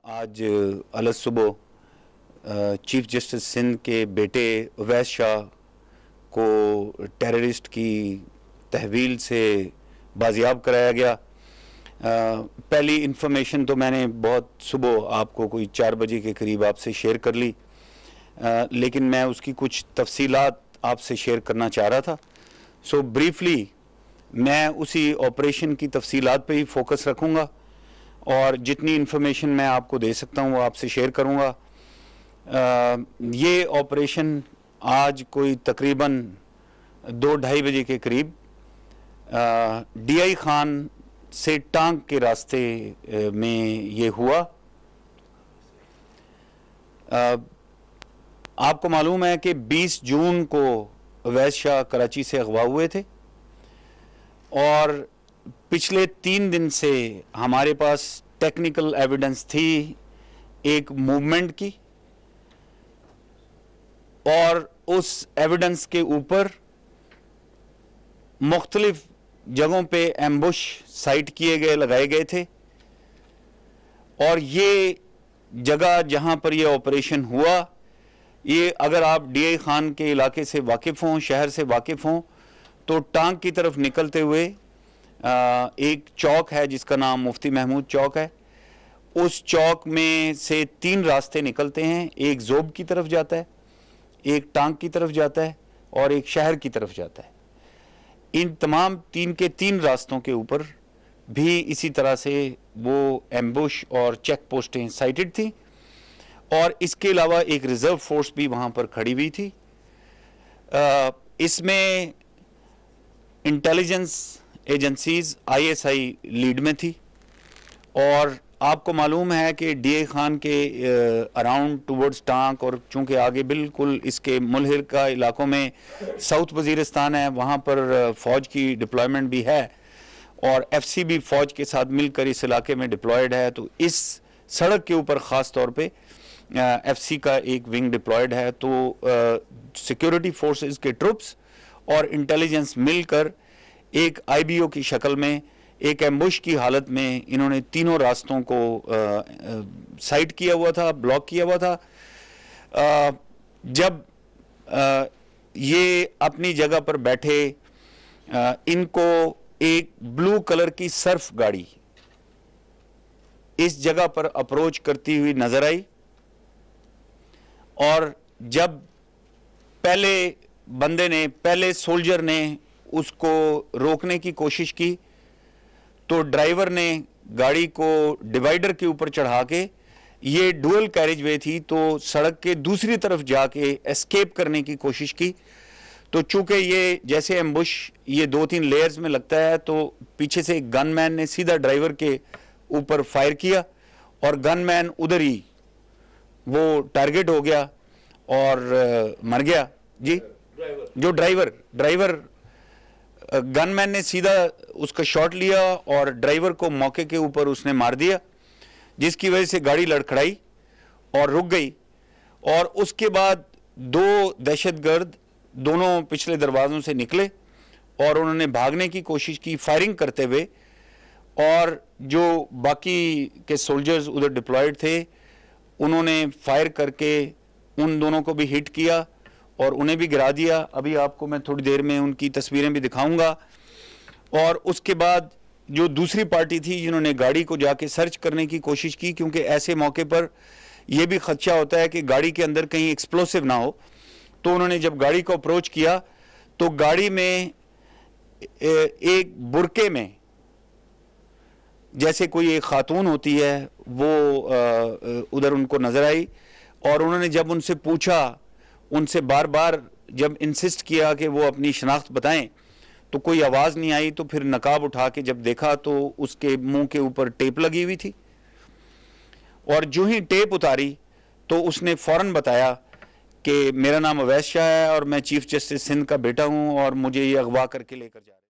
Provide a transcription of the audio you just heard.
आज अलग सुबह चीफ जस्टिस सिंध के बेटे अवैस शाह को टेररिस्ट की तहवील से बाजियाब कराया गया। पहली इन्फॉर्मेशन तो मैंने बहुत सुबह आपको कोई 4 बजे के करीब आपसे शेयर कर ली, लेकिन मैं उसकी कुछ तफसीलात आपसे शेयर करना चाह रहा था। सो ब्रीफली मैं उसी ऑपरेशन की तफसीलात पे ही फोकस रखूँगा और जितनी इन्फॉर्मेशन मैं आपको दे सकता हूँ वो आपसे शेयर करूँगा। ये ऑपरेशन आज कोई तकरीबन 2-2:30 बजे के करीब DI खान से टांग के रास्ते में ये हुआ। आपको मालूम है कि 20 जून को अवैस शाह कराची से अगवा हुए थे और पिछले 3 दिन से हमारे पास टेक्निकल एविडेंस थी एक मूवमेंट की, और उस एविडेंस के ऊपर मुख्तलिफ जगहों पे एम्बुश साइट किए गए, लगाए गए थे। और ये जगह जहां पर ये ऑपरेशन हुआ, ये अगर आप DI खान के इलाके से वाकिफ़ हों, शहर से वाकिफ़ हों, तो टांग की तरफ निकलते हुए एक चौक है जिसका नाम मुफ्ती महमूद चौक है। उस चौक में से 3 रास्ते निकलते हैं, एक जोब की तरफ जाता है, एक टांग की तरफ जाता है और एक शहर की तरफ जाता है। इन तमाम 3 के 3 रास्तों के ऊपर भी इसी तरह से वो एम्बुश और चेक पोस्टें साइटेड थी, और इसके अलावा एक रिजर्व फोर्स भी वहाँ पर खड़ी हुई थी। इसमें इंटेलिजेंस एजेंसीज ISI लीड में थी, और आपको मालूम है कि DI खान के अराउंड टूवर्ड्स टांक और चूँकि आगे बिल्कुल इसके मुलहिका इलाकों में साउथ वज़ीरिस्तान है, वहाँ पर फ़ौज की डिप्लॉयमेंट भी है और FC भी फ़ौज के साथ मिलकर इस इलाके में डिप्लॉयड है। तो इस सड़क के ऊपर ख़ास तौर पे FC का एक विंग डिप्लॉयड है। तो सिक्योरिटी फोर्सेस के ट्रुप्स और इंटेलिजेंस मिलकर एक IBO की शक्ल में एक एम्बुश की हालत में इन्होंने तीनों रास्तों को साइट किया हुआ था, ब्लॉक किया हुआ था। जब ये अपनी जगह पर बैठे, इनको एक ब्लू कलर की सर्फ गाड़ी इस जगह पर अप्रोच करती हुई नजर आई, और जब पहले सोल्जर ने उसको रोकने की कोशिश की, तो ड्राइवर ने गाड़ी को डिवाइडर के ऊपर चढ़ा के, ये डुअल कैरेज वे थी, तो सड़क के दूसरी तरफ जाके एस्केप करने की कोशिश की। तो चूंकि ये जैसे एम्बुश ये 2-3 लेयर्स में लगता है, तो पीछे से एक गनमैन ने सीधा ड्राइवर के ऊपर फायर किया और गनमैन उधर ही वो टारगेट हो गया और मर गया। जी, जो ड्राइवर गनमैन ने सीधा उसका शॉट लिया और ड्राइवर को मौके के ऊपर उसने मार दिया, जिसकी वजह से गाड़ी लड़खड़ाई और रुक गई। और उसके बाद 2 दहशतगर्द दोनों पिछले दरवाज़ों से निकले और उन्होंने भागने की कोशिश की फायरिंग करते हुए, और जो बाकी के सोल्जर्स उधर डिप्लॉयड थे उन्होंने फायर करके उन दोनों को भी हिट किया और उन्हें भी गिरा दिया। अभी आपको मैं थोड़ी देर में उनकी तस्वीरें भी दिखाऊंगा। और उसके बाद जो दूसरी पार्टी थी जिन्होंने गाड़ी को जाके सर्च करने की कोशिश की, क्योंकि ऐसे मौके पर यह भी खदशा होता है कि गाड़ी के अंदर कहीं एक्सप्लोसिव ना हो, तो उन्होंने जब गाड़ी को अप्रोच किया तो गाड़ी में एक बुरके में जैसे कोई एक खातून होती है वो उधर उनको नजर आई, और उन्होंने जब उनसे पूछा, उनसे बार बार जब इंसिस्ट किया कि वो अपनी शनाख्त बताएं, तो कोई आवाज़ नहीं आई। तो फिर नकाब उठा के जब देखा तो उसके मुंह के ऊपर टेप लगी हुई थी, और जो ही टेप उतारी तो उसने फ़ौरन बताया कि मेरा नाम अवैस शाह है और मैं चीफ जस्टिस सिंध का बेटा हूं और मुझे ये अगवा करके लेकर जा